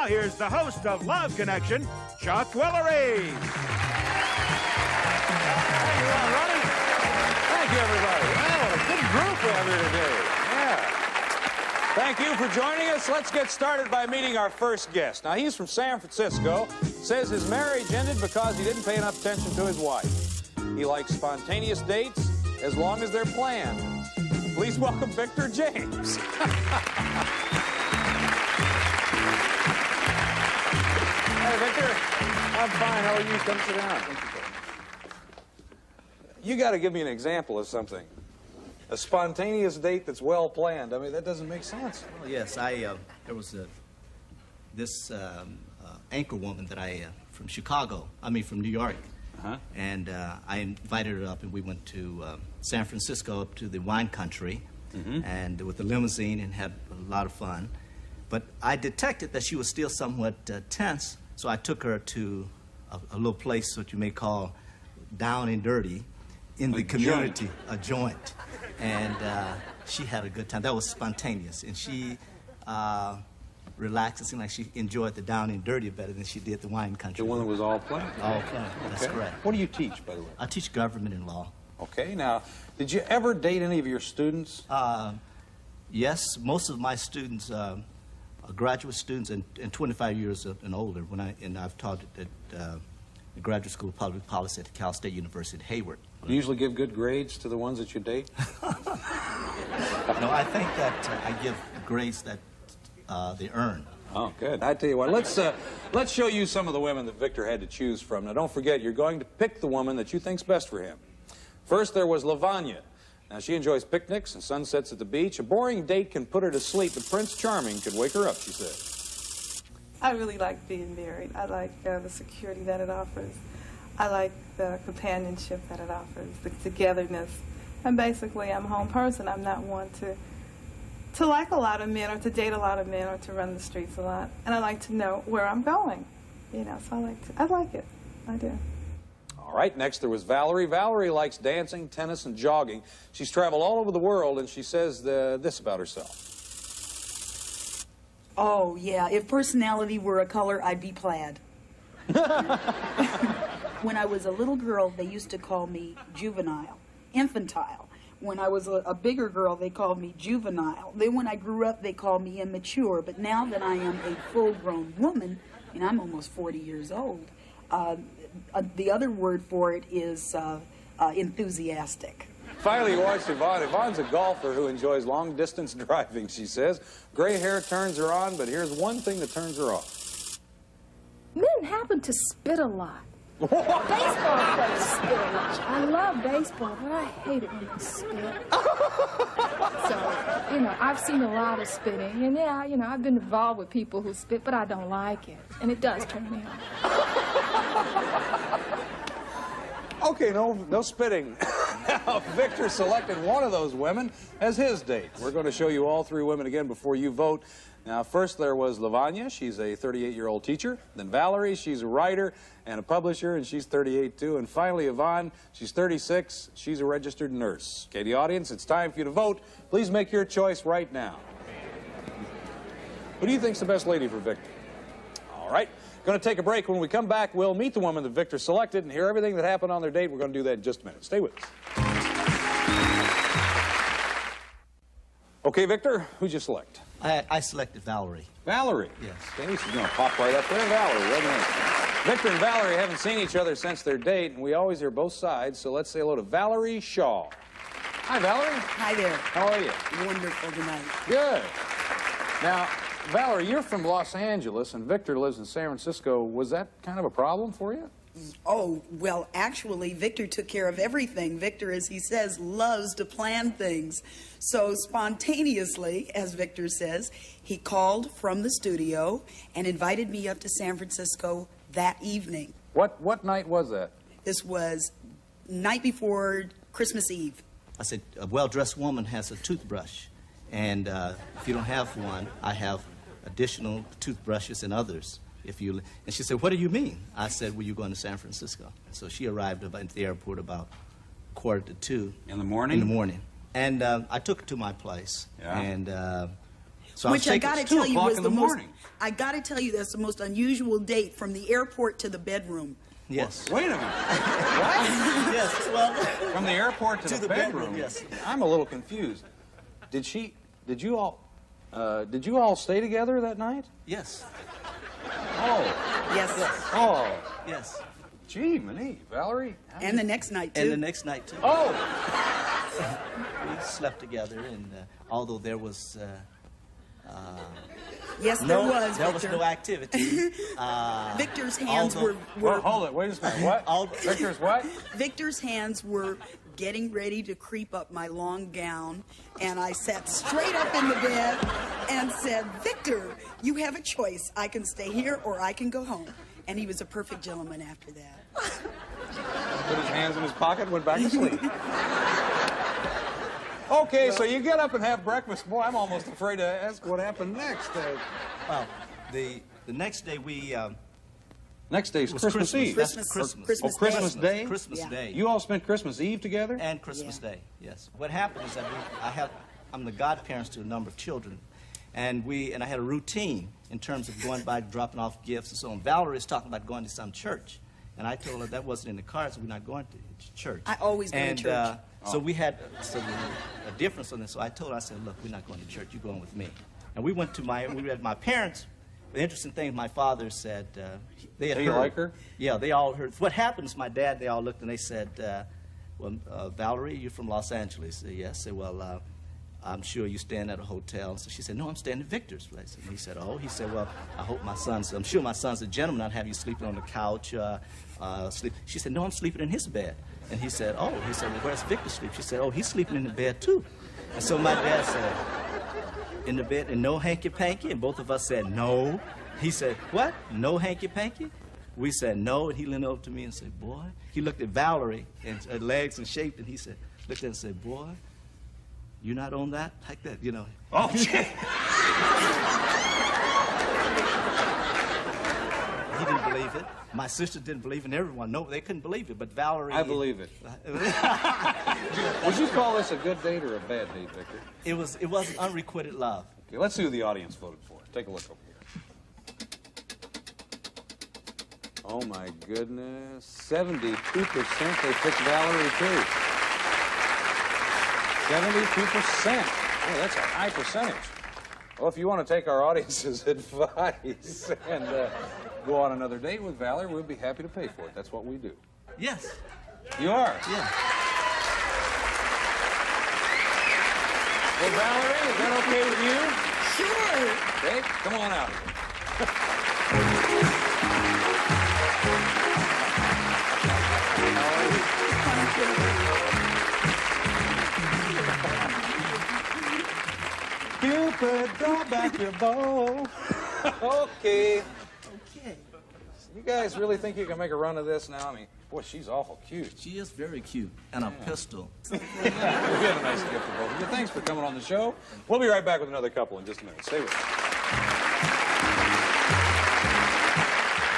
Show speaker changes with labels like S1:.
S1: Now here's the host of Love Connection, Chuck Willery.
S2: Thank you, everybody. Wow, what a good group we have here today. Yeah. Thank you for joining us. Let's get started by meeting our first guest. Now, he's from San Francisco. Says his marriage ended because he didn't pay enough attention to his wife. He likes spontaneous dates as long as they're planned. Please welcome Victor James. Hey, Victor. I'm fine. How are you? Come sit down. You got to give me an example of something. A spontaneous date that's well planned. I mean, that doesn't make sense.
S3: Well, yes, there was this anchor woman that from Chicago, from New York. And I invited her up, and we went to San Francisco, up to the wine country, and with the limousine, and had a lot of fun. But I detected that she was still somewhat tense, so I took her to a little place, what you may call down and dirty, in the community, a joint. And she had a good time. That was spontaneous. And she relaxed. It seemed like she enjoyed the down and dirty better than she did the wine country.
S2: The one that was all planned?
S3: All planned, that's correct.
S2: What do you teach, by the way?
S3: I teach government and law.
S2: Okay, now, did you ever date any of your students?
S3: Yes, most of my students are graduate students and 25 years and older. I've taught at the Graduate School of Public Policy at Cal State University at Hayward.
S2: Do you usually give good grades to the ones that you date?
S3: No, I think that I give grades that they earn.
S2: Oh, good. I tell you what, let's show you some of the women that Victor had to choose from. Now, don't forget, you're going to pick the woman that you think's best for him. First, there was Lavanya. Now, she enjoys picnics and sunsets at the beach. A boring date can put her to sleep, but Prince Charming could wake her up, she said.
S4: I really like being married. I like the security that it offers. I like the companionship that it offers, the togetherness. And basically, I'm a home person. I'm not one to like a lot of men or to date a lot of men or to run the streets a lot. And I like to know where I'm going, so I like it. I do.
S2: All right, next there was Valerie. Valerie likes dancing, tennis, and jogging. She's traveled all over the world, and she says this about herself.
S5: Oh, yeah. If personality were a color, I'd be plaid. When I was a little girl, they used to call me juvenile, infantile. When I was a bigger girl, they called me juvenile. Then when I grew up, they called me immature. But now that I am a full-grown woman, and I'm almost 40 years old, the other word for it is enthusiastic.
S2: Finally, you watched Yvonne. Yvonne's a golfer who enjoys long-distance driving, she says. Gray hair turns her on, but here's one thing that turns her off.
S6: Men happen to spit a lot. Baseball players spit a lot. I love baseball, but I hate it when they spit. So, I've seen a lot of spitting, and yeah, I've been involved with people who spit, but I don't like it, and it does turn me off.
S2: Okay, no spitting. Now, Victor selected one of those women as his date. We're going to show you all three women again before you vote. Now, first there was Lavanya. She's a 38-year-old teacher. Then Valerie, she's a writer and a publisher, and she's 38 too. And finally, Yvonne, she's 36. She's a registered nurse. Okay, the audience, it's time for you to vote. Please make your choice right now. Who do you think's the best lady for Victor? All right. Going to take a break. When we come back, we'll meet the woman that Victor selected and hear everything that happened on their date. We're going to do that in just a minute. Stay with us. Okay, Victor, who'd you select?
S3: I selected Valerie.
S2: Valerie?
S3: Yes.
S2: Okay, she's going to pop right up there. Valerie, right in. Victor and Valerie haven't seen each other since their date, and we always hear both sides, so let's say hello to Valerie Shaw. Hi, Valerie.
S5: Hi there.
S2: How are you?
S5: Wonderful tonight.
S2: Good. Now, Valerie, you're from Los Angeles, and Victor lives in San Francisco. Was that kind of a problem for you?
S5: Oh, well, actually, Victor took care of everything. Victor, as he says, loves to plan things. So spontaneously, as Victor says, he called from the studio and invited me up to San Francisco that evening.
S2: What night was that?
S5: This was night before Christmas Eve.
S3: I said, a well-dressed woman has a toothbrush, and if you don't have one, I have additional toothbrushes and others. And she said, what do you mean? I said, well, you're going to San Francisco. So she arrived at the airport about 1:45.
S2: In the morning?
S3: In the morning. And I took her to my place.
S2: Yeah.
S3: And So
S5: Which I got to tell you was the most.
S2: morning.
S5: I got to tell you that's the most unusual date, from the airport to the bedroom.
S3: Yes.
S2: Wait a minute.
S3: Yes. Well,
S2: From the airport to the bedroom.
S3: Yes.
S2: I'm a little confused. Did you all stay together that night?
S3: Yes.
S2: Oh.
S5: Yes.
S2: Oh.
S3: Yes.
S2: Gee, Minnie, Valerie.
S5: And the next night too.
S3: And the next night too.
S2: Oh.
S3: We slept together, and although there was
S5: yes, there was.
S3: there was
S5: Victor.
S3: no activity.
S5: Victor's hands
S3: although-
S5: were
S2: Hold it. Wait a minute. What? Victor's what?
S5: Victor's hands were getting ready to creep up my long gown, and I sat straight up in the bed and said, "Victor, you have a choice. I can stay here or I can go home." And he was a perfect gentleman after that.
S2: Put his hands in his pocket and went back to sleep. Okay, so you get up and have breakfast. Boy, I'm almost afraid to ask what happened next.
S3: Well, the next day we
S2: Next day's
S3: was
S2: Christmas Eve.
S3: That's
S5: Christmas.
S3: Christmas.
S5: Oh,
S2: Christmas Day?
S3: Christmas
S5: Yeah.
S3: Day.
S2: You all spent Christmas Eve together?
S3: And Christmas
S5: Yeah.
S3: Day, yes. What happened is that I'm the godparents to a number of children, and I had a routine in terms of going by, dropping off gifts and so on. Valerie was talking about going to some church, and I told her that wasn't in the cards, we're not going to church.
S5: I always go to church.
S3: So we had a difference on this, so I told her, I said, look, we're not going to church, you're going with me. And we went to my parents. The interesting thing, my father said, they had
S2: Do you
S3: heard.
S2: like her?
S3: Yeah, they all heard. What happened is my dad, they all looked and they said, well, Valerie, you're from Los Angeles? I said, yes. I said, well, I'm sure you're staying at a hotel. So she said, no, I'm staying at Victor's place. And he said, oh. He said, well, I'm sure my son's a gentleman. I'd have you sleeping on the couch. Sleep. She said, no, I'm sleeping in his bed. And he said, oh. He said, well, where's Victor sleep? She said, oh, he's sleeping in the bed too. And so my dad said, in the bed, and no hanky-panky? And both of us said, no. He said, what? No hanky-panky? We said, no. And he leaned over to me and said, boy. He looked at Valerie and her legs and shaped, and he said, looked at her and said, boy, you're not on that? Like that, you know.
S2: Oh, gee.
S3: He didn't believe it. My sister didn't believe it, and everyone. No, they couldn't believe it, but Valerie...
S2: I believe it. Would you call this a good date or a bad date, Victor?
S3: It was unrequited love.
S2: Okay, let's see who the audience voted for. Take a look over here. Oh, my goodness. 72% they picked Valerie, too. 72%. Oh, that's a high percentage. Well, if you want to take our audience's advice and go on another date with Valerie, we'd be happy to pay for it. That's what we do.
S3: Yes.
S2: You are?
S3: Yeah.
S2: Well, Valerie, is that okay with you?
S5: Sure.
S2: Okay, come on out here. Cupid, draw back your bow. Okay.
S3: Okay.
S2: You guys really think you can make a run of this now? I mean, boy, she's awful cute.
S3: She is very cute. And a pistol.
S2: We have a nice gift for both of you. Thanks for coming on the show. We'll be right back with another couple in just a minute. Stay with us.